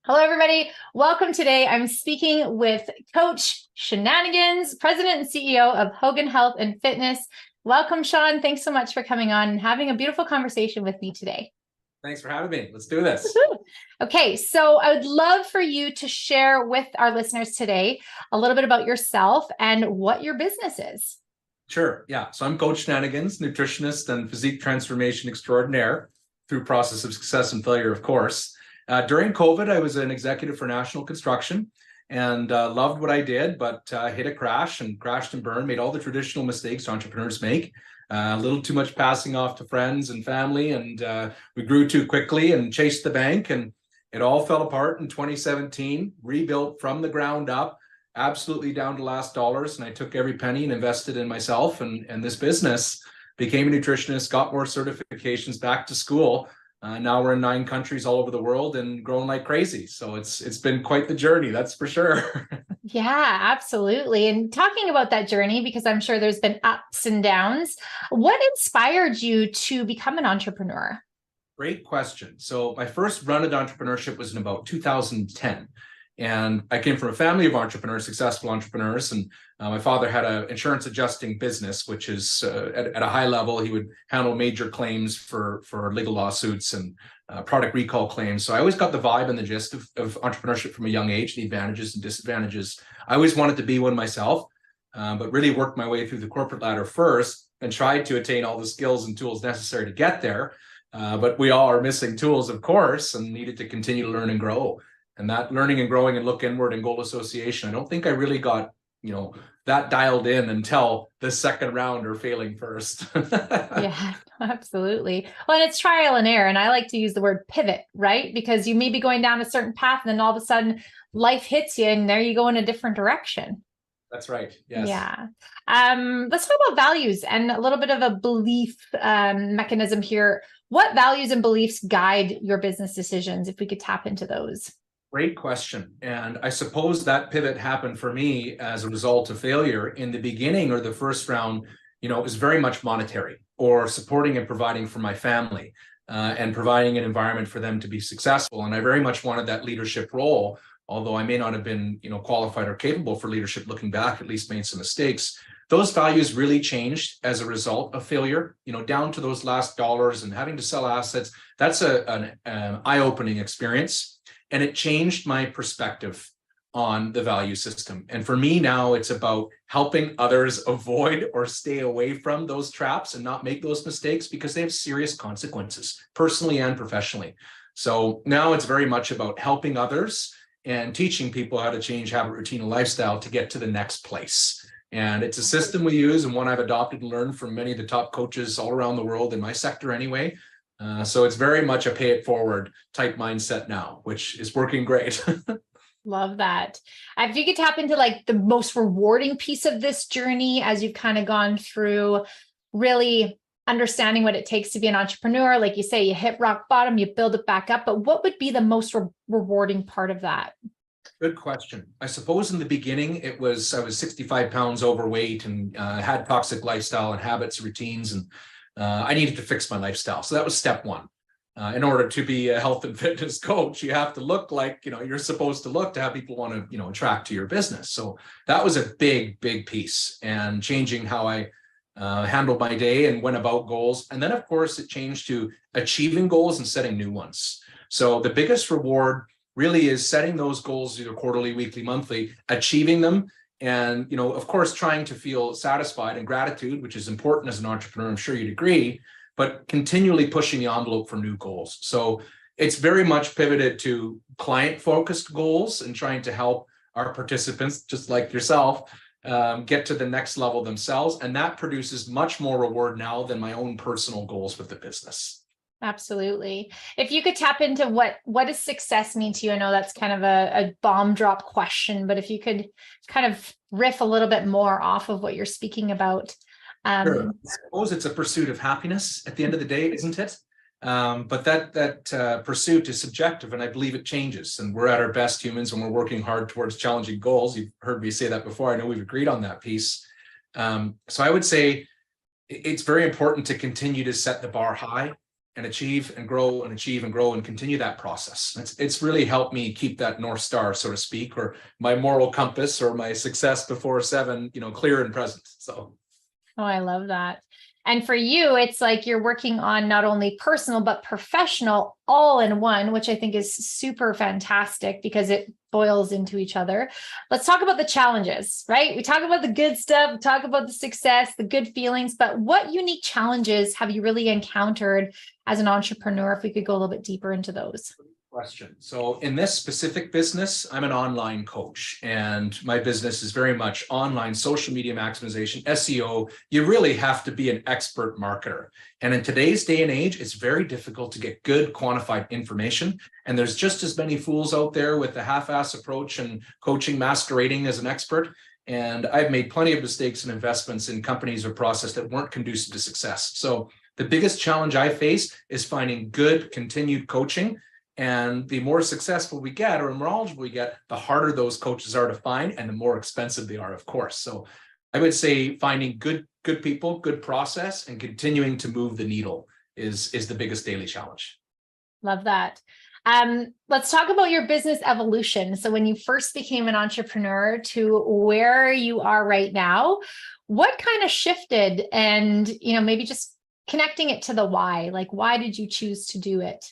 Hello, everybody. Welcome today. I'm speaking with Coach Shenanigans, President and CEO of Hogan Health and Fitness. Welcome, Sean. Thanks so much for coming on and having a beautiful conversation with me today. Thanks for having me. Let's do this. Okay, so I would love for you to share with our listeners today a little bit about yourself and what your business is. Sure. Yeah. So I'm Coach Shenanigans, nutritionist and physique transformation extraordinaire through process of success and failure, of course. During COVID, I was an executive for national construction and loved what I did, but hit a crash and crashed and burned, made all the traditional mistakes entrepreneurs make. A little too much passing off to friends and family, and we grew too quickly and chased the bank, and it all fell apart in 2017, rebuilt from the ground up, absolutely down to last dollars. And I took every penny and invested in myself and this business, became a nutritionist, got more certifications, back to school. Now we're in 9 countries all over the world and growing like crazy. So it's been quite the journey, that's for sure. Yeah, absolutely. And talking about that journey, because I'm sure there's been ups and downs, what inspired you to become an entrepreneur? Great question. So my first run at entrepreneurship was in about 2010. And I came from a family of entrepreneurs, successful entrepreneurs. And my father had an insurance adjusting business, which is at a high level. He would handle major claims for legal lawsuits and product recall claims. So I always got the vibe and the gist of entrepreneurship from a young age, the advantages and disadvantages. I always wanted to be one myself, but really worked my way through the corporate ladder first and tried to attain all the skills and tools necessary to get there. But we all are missing tools, of course, and needed to continue to learn and grow. And that learning and growing and look inward and goal association, I don't think I really got, that dialed in until the second round or failing first. Yeah, absolutely. Well, and it's trial and error. And I like to use the word pivot, right? Because you may be going down a certain path and then all of a sudden life hits you and there you go in a different direction. That's right. Yes. Yeah. Let's talk about values and a little bit of a belief mechanism here. What values and beliefs guide your business decisions, if we could tap into those? Great question. And I suppose that pivot happened for me as a result of failure. In the beginning or the first round, it was very much monetary or supporting and providing for my family and providing an environment for them to be successful. And I very much wanted that leadership role, although I may not have been, qualified or capable for leadership looking back, at least made some mistakes. Those values really changed as a result of failure, down to those last dollars and having to sell assets. That's an eye-opening experience. And it changed my perspective on the value system. And for me now, it's about helping others avoid or stay away from those traps and not make those mistakes because they have serious consequences, personally and professionally. So now it's very much about helping others and teaching people how to change habit, routine, and lifestyle to get to the next place. And it's a system we use and one I've adopted and learned from many of the top coaches all around the world in my sector anyway. So it's very much a pay it forward type mindset now, which is working great. Love that. If you could tap into like the most rewarding piece of this journey as you've kind of gone through really understanding what it takes to be an entrepreneur, like you say, you hit rock bottom, you build it back up, but what would be the most rewarding part of that? Good question. I suppose in the beginning, I was 65 pounds overweight and had toxic lifestyle and habits, routines, and I needed to fix my lifestyle. So that was step one. In order to be a health and fitness coach, you have to look like, you're supposed to look to have people want to, attract to your business. So that was a big, big piece and changing how I handled my day and went about goals. And then, of course, it changed to achieving goals and setting new ones. So the biggest reward really is setting those goals either quarterly, weekly, monthly, achieving them. And, of course, trying to feel satisfied and gratitude, which is important as an entrepreneur, I'm sure you'd agree, but continually pushing the envelope for new goals. So it's very much pivoted to client-focused goals and trying to help our participants, just like yourself, get to the next level themselves. And that produces much more reward now than my own personal goals with the business. Absolutely. If you could tap into what does success mean to you? I know that's kind of a bomb drop question, but if you could kind of riff a little bit more off of what you're speaking about. Sure. I suppose it's a pursuit of happiness at the end of the day, isn't it? But that pursuit is subjective, and I believe it changes. And we're at our best humans when we're working hard towards challenging goals. You've heard me say that before. I know we've agreed on that piece. So I would say it's very important to continue to set the bar high and achieve and grow and achieve and grow and continue that process. It's really helped me keep that North Star, so to speak, or my moral compass or my success before 7, clear and present. So. Oh, I love that. And for you, it's like you're working on not only personal, but professional all in one, which I think is super fantastic because it boils into each other. Let's talk about the challenges, right? We talk about the good stuff, we talk about the success, the good feelings, but what unique challenges have you really encountered as an entrepreneur? If we could go a little bit deeper into those. Question. So in this specific business, I'm an online coach, and my business is very much online social media maximization, SEO. You really have to be an expert marketer. And in today's day and age, it's very difficult to get good quantified information. And there's just as many fools out there with the half-ass approach and coaching masquerading as an expert. And I've made plenty of mistakes and investments in companies or process that weren't conducive to success. So the biggest challenge I face is finding good continued coaching. And the more successful we get or more knowledgeable we get, the harder those coaches are to find and the more expensive they are, of course. So I would say finding good people, good process, and continuing to move the needle is the biggest daily challenge. Love that. Let's talk about your business evolution. So when you first became an entrepreneur to where you are right now, what kind of shifted? And, maybe just connecting it to the why, like why did you choose to do it?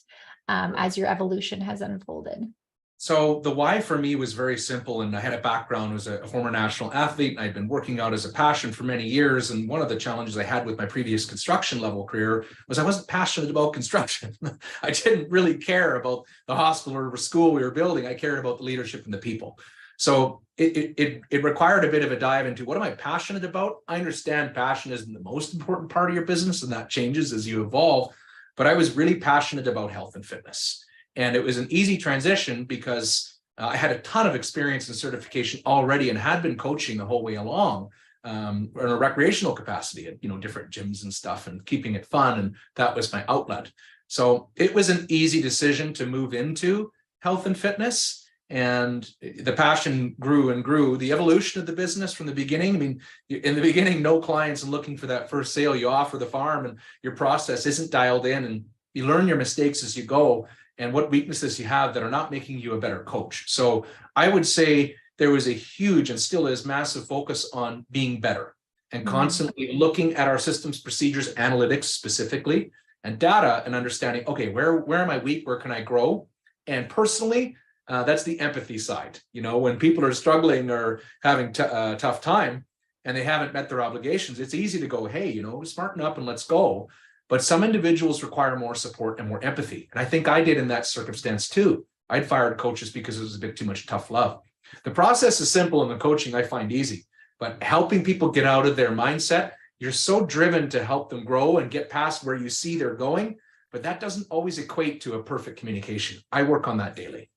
As your evolution has unfolded? So the why for me was very simple. And I had a background as a former national athlete, and I'd been working out as a passion for many years. And one of the challenges I had with my previous construction level career was I wasn't passionate about construction. I didn't really care about the hospital or school we were building. I cared about the leadership and the people. So it required a bit of a dive into what am I passionate about? I understand passion isn't the most important part of your business, and that changes as you evolve. But I was really passionate about health and fitness. And it was an easy transition because I had a ton of experience and certification already and had been coaching the whole way along in a recreational capacity at different gyms and stuff and keeping it fun. And that was my outlet. So it was an easy decision to move into health and fitness. And the passion grew and grew. The evolution of the business from the beginning, in the beginning, no clients and looking for that first sale, you offer the farm and your process isn't dialed in, and you learn your mistakes as you go and what weaknesses you have that are not making you a better coach. So I would say there was a huge and still is massive focus on being better and constantly looking at our systems, procedures, analytics specifically, and data and understanding, okay, where am I weak? Where can I grow? And personally, that's the empathy side. When people are struggling or having a tough time and they haven't met their obligations, it's easy to go, hey, smarten up and let's go. But some individuals require more support and more empathy. And I think I did in that circumstance too. I'd fired coaches because it was a bit too much tough love. The process is simple and the coaching I find easy, but helping people get out of their mindset, you're so driven to help them grow and get past where you see they're going, but that doesn't always equate to a perfect communication. I work on that daily.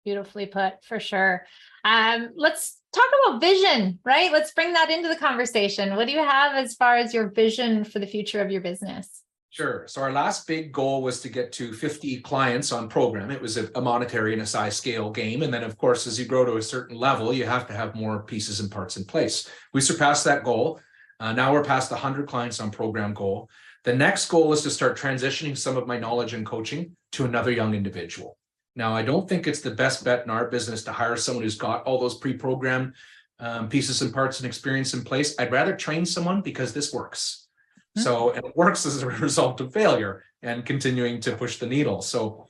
Beautifully put, for sure. Let's talk about vision, right? Let's bring that into the conversation. What do you have as far as your vision for the future of your business? Sure. So our last big goal was to get to 50 clients on program. It was a monetary and a size scale game. And then, of course, as you grow to a certain level, you have to have more pieces and parts in place. We surpassed that goal. Now we're past the 100 clients on program goal. The next goal is to start transitioning some of my knowledge and coaching to another young individual. Now, I don't think it's the best bet in our business to hire someone who's got all those pre-programmed pieces and parts and experience in place. I'd rather train someone because this works. So, and it works as a result of failure and continuing to push the needle. So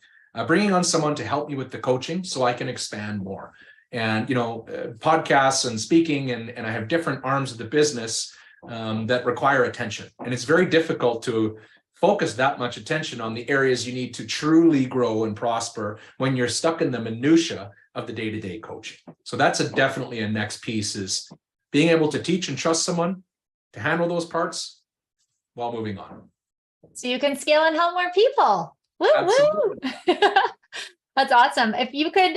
bringing on someone to help me with the coaching so I can expand more. And, podcasts and speaking, and I have different arms of the business that require attention. And it's very difficult to focus that much attention on the areas you need to truly grow and prosper when you're stuck in the minutia of the day-to-day coaching. So that's definitely a next piece, is being able to teach and trust someone to handle those parts while moving on. So you can scale and help more people. Woo, woo. That's awesome. If you could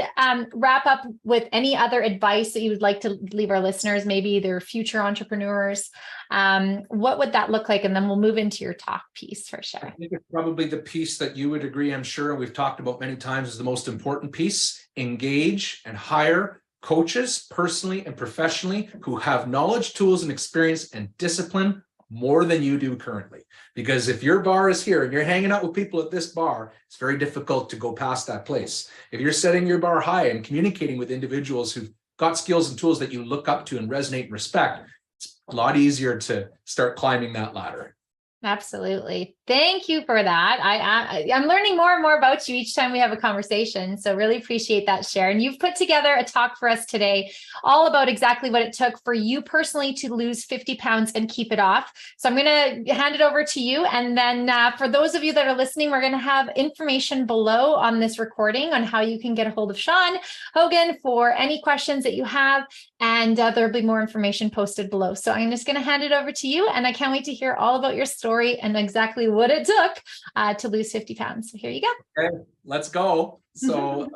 wrap up with any other advice that you would like to leave our listeners, maybe they're future entrepreneurs, what would that look like? And then we'll move into your talk piece for sure. I think it's probably the piece that you would agree, I'm sure, and we've talked about many times, is the most important piece. Engage and hire coaches personally and professionally who have knowledge, tools, and experience and discipline more than you do currently. Because if your bar is here and you're hanging out with people at this bar, it's very difficult to go past that place. If you're setting your bar high and communicating with individuals who've got skills and tools that you look up to and resonate and respect, it's a lot easier to start climbing that ladder. Absolutely. Thank you for that. I'm learning more and more about you each time we have a conversation. So really appreciate that, Sharon. You've put together a talk for us today, all about exactly what it took for you personally to lose 50 pounds and keep it off. So I'm going to hand it over to you. And then for those of you that are listening, we're going to have information below on this recording on how you can get a hold of Sean Hogan for any questions that you have. And there'll be more information posted below. So I'm just going to hand it over to you. And I can't wait to hear all about your story and exactly what it took to lose 50 pounds. So here you go. Okay, let's go. So,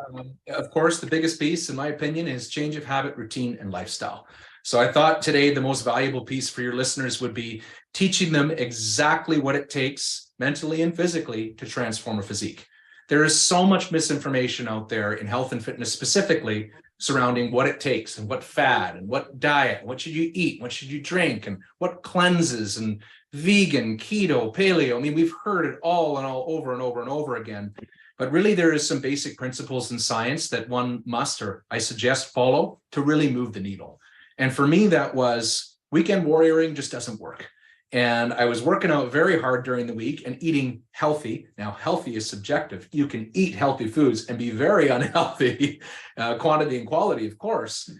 of course, the biggest piece, in my opinion, is change of habit, routine, and lifestyle. So I thought today the most valuable piece for your listeners would be teaching them exactly what it takes mentally and physically to transform a physique. There is so much misinformation out there in health and fitness specifically surrounding what it takes and what fad and what diet, what should you eat, what should you drink, and what cleanses and vegan, keto, paleo. I mean, we've heard it all over and over and over again. But really, there is some basic principles in science that one must, or I suggest, follow to really move the needle. And for me, that was weekend warrioring just doesn't work. And I was working out very hard during the week and eating healthy. Now, healthy is subjective. You can eat healthy foods and be very unhealthy, quantity and quality, of course.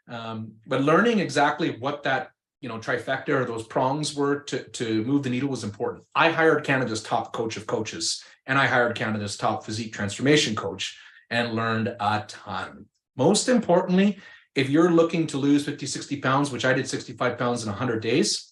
But learning exactly what that trifecta or those prongs were to move the needle was important. I hired Canada's top coach of coaches, and I hired Canada's top physique transformation coach and learned a ton. Most importantly, if you're looking to lose 50, 60 pounds, which I did 65 pounds in 100 days,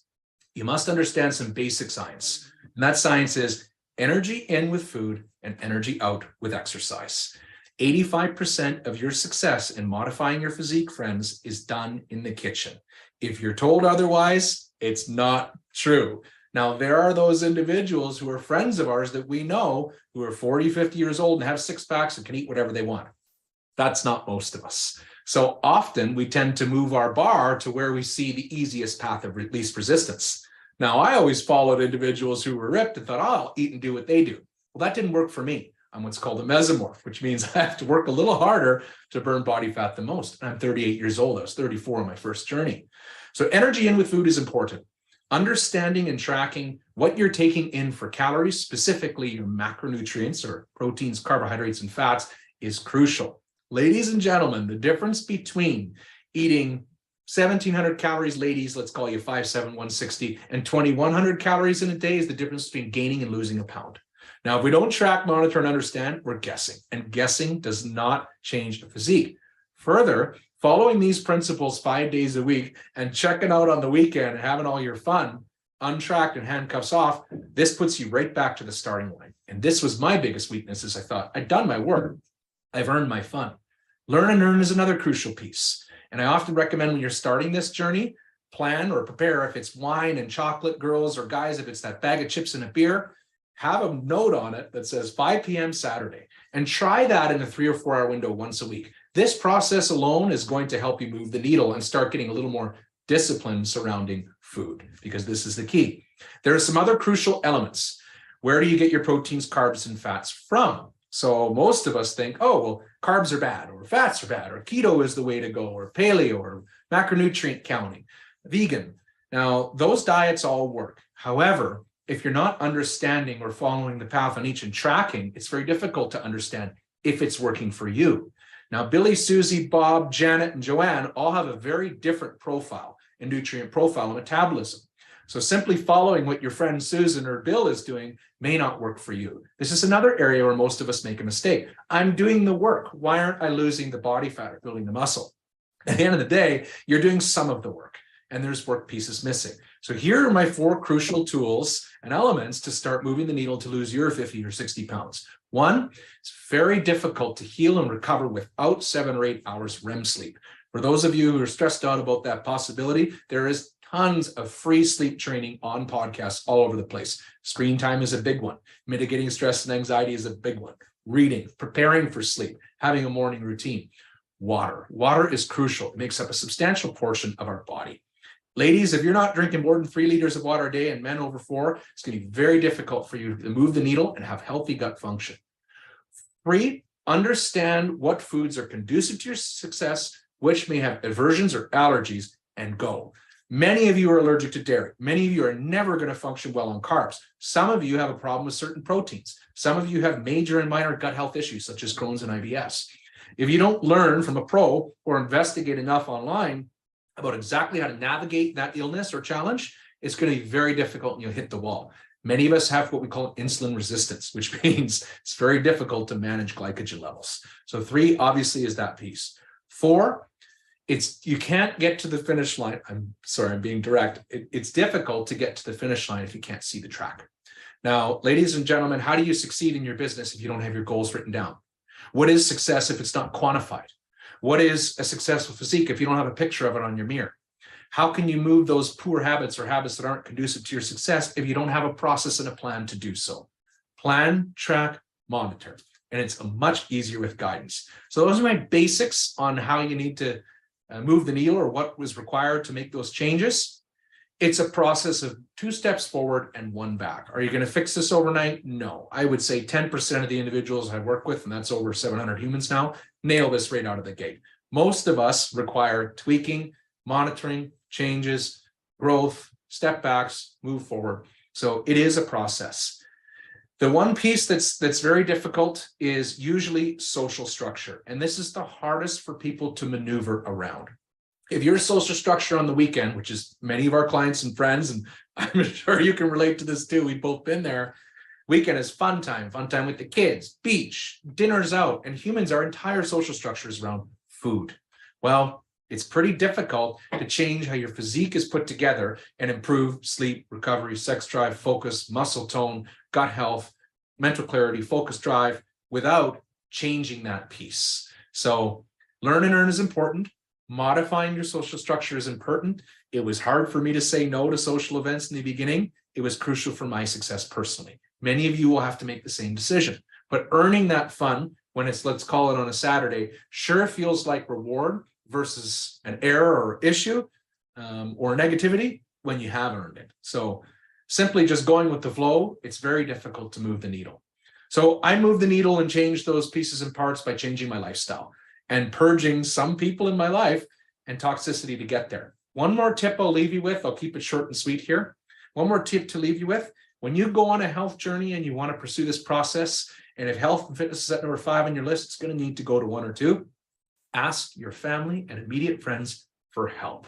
you must understand some basic science. And that science is energy in with food and energy out with exercise. 85% of your success in modifying your physique, friends, is done in the kitchen. If you're told otherwise, it's not true. Now, there are those individuals who are friends of ours that we know who are 40, 50 years old and have six packs and can eat whatever they want. That's not most of us. So often we tend to move our bar to where we see the easiest path of least resistance. Now, I always followed individuals who were ripped and thought, oh, I'll eat and do what they do. Well, that didn't work for me. I'm what's called a mesomorph, which means I have to work a little harder to burn body fat the most. And I'm 38 years old. I was 34 on my first journey. So energy in with food is important. Understanding and tracking what you're taking in for calories, specifically your macronutrients or proteins, carbohydrates, and fats, is crucial. Ladies and gentlemen, the difference between eating 1,700 calories, ladies, let's call you 5'7", 160, and 2,100 calories in a day is the difference between gaining and losing a pound. Now, if we don't track, monitor, and understand, we're guessing. And guessing does not change the physique. Further, following these principles 5 days a week and checking out on the weekend and having all your fun, untracked and handcuffs off, this puts you right back to the starting line. And this was my biggest weakness, is I thought, I've done my work. I've earned my fun. Learn and earn is another crucial piece. And I often recommend when you're starting this journey, plan or prepare, if it's wine and chocolate, girls, or guys, if it's that bag of chips and a beer, have a note on it that says 5 p.m. Saturday, and try that in a 3 or 4 hour window once a week. This process alone is going to help you move the needle and start getting a little more discipline surrounding food, because this is the key. There are some other crucial elements. Where do you get your proteins, carbs, and fats from? So most of us think, oh, well, carbs are bad, or fats are bad, or keto is the way to go, or paleo, or macronutrient counting, vegan. Now, those diets all work. However, if you're not understanding or following the path on each and tracking, it's very difficult to understand if it's working for you. Now, Billy, Susie, Bob, Janet, and Joanne all have a very different profile and nutrient profile and metabolism. So simply following what your friend Susan or Bill is doing may not work for you. This is another area where most of us make a mistake. I'm doing the work. Why aren't I losing the body fat or building the muscle? At the end of the day, you're doing some of the work, and there's work pieces missing. So here are my 4 crucial tools and elements to start moving the needle to lose your 50 or 60 pounds. 1, it's very difficult to heal and recover without 7 or 8 hours REM sleep. For those of you who are stressed out about that possibility, there is tons of free sleep training on podcasts all over the place. Screen time is a big one. Mitigating stress and anxiety is a big one. Reading, preparing for sleep, having a morning routine. Water. Water is crucial. It makes up a substantial portion of our body. Ladies, if you're not drinking more than 3 liters of water a day, and men over 4, it's going to be very difficult for you to move the needle and have healthy gut function. 3, understand what foods are conducive to your success, which may have aversions or allergies, and go. Many of you are allergic to dairy. Many of you are never going to function well on carbs. Some of you have a problem with certain proteins. Some of you have major and minor gut health issues, such as Crohn's and IBS. If you don't learn from a pro or investigate enough online about exactly how to navigate that illness or challenge, it's going to be very difficult and you'll hit the wall. Many of us have what we call insulin resistance, which means it's very difficult to manage glycogen levels. So 3 obviously is that piece. 4, you can't get to the finish line. I'm sorry, I'm being direct. It's difficult to get to the finish line if you can't see the track. Now, ladies and gentlemen, how do you succeed in your business if you don't have your goals written down? What is success if it's not quantified? What is a successful physique if you don't have a picture of it on your mirror? How can you move those poor habits or habits that aren't conducive to your success if you don't have a process and a plan to do so? Plan, track, monitor. And it's much easier with guidance. So those are my basics on how you need to move the needle or what was required to make those changes. It's a process of 2 steps forward and 1 back. Are you going to fix this overnight? No. I would say 10% of the individuals I work with, and that's over 700 humans now, nail this right out of the gate. Most of us require tweaking, monitoring, changes, growth, step backs, move forward. So it is a process. The one piece that's very difficult is usually social structure. And this is the hardest for people to maneuver around. If your social structure on the weekend, which is many of our clients and friends, and I'm sure you can relate to this too, we've both been there. Weekend is fun time with the kids, beach, dinners out, and humans, our entire social structure is around food. Well, it's pretty difficult to change how your physique is put together and improve sleep, recovery, sex drive, focus, muscle tone, gut health, mental clarity, focus drive without changing that piece. So learn and earn is important. Modifying your social structure is important. It was hard for me to say no to social events in the beginning. It was crucial for my success personally. Many of you will have to make the same decision, but earning that fun when it's, let's call it on a Saturday, sure feels like reward versus an error or issue or negativity when you have earned it. So simply just going with the flow, it's very difficult to move the needle. So I moved the needle and changed those pieces and parts by changing my lifestyle and purging some people in my life and toxicity to get there. One more tip I'll leave you with, I'll keep it short and sweet here. One more tip to leave you with, when you go on a health journey and you want to pursue this process, and if health and fitness is at number 5 on your list, it's going to need to go to 1 or 2. Ask your family and immediate friends for help.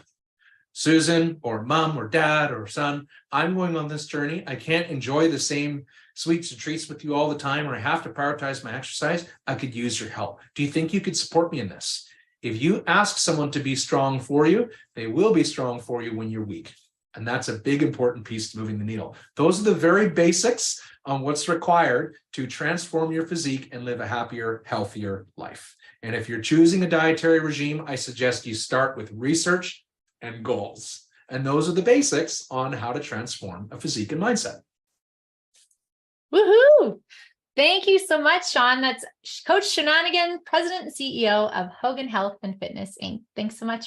Susan or mom or dad or son, I'm going on this journey. I can't enjoy the same sweets and treats with you all the time, or I have to prioritize my exercise. I could use your help. Do you think you could support me in this? If you ask someone to be strong for you, they will be strong for you when you're weak. And that's a big, important piece to moving the needle. Those are the very basics on what's required to transform your physique and live a happier, healthier life. And if you're choosing a dietary regime, I suggest you start with research and goals. And those are the basics on how to transform a physique and mindset. Woohoo! Thank you so much, Sean. That's Coach Shenanigans, President and CEO of Hogan Health and Fitness, Inc. Thanks so much.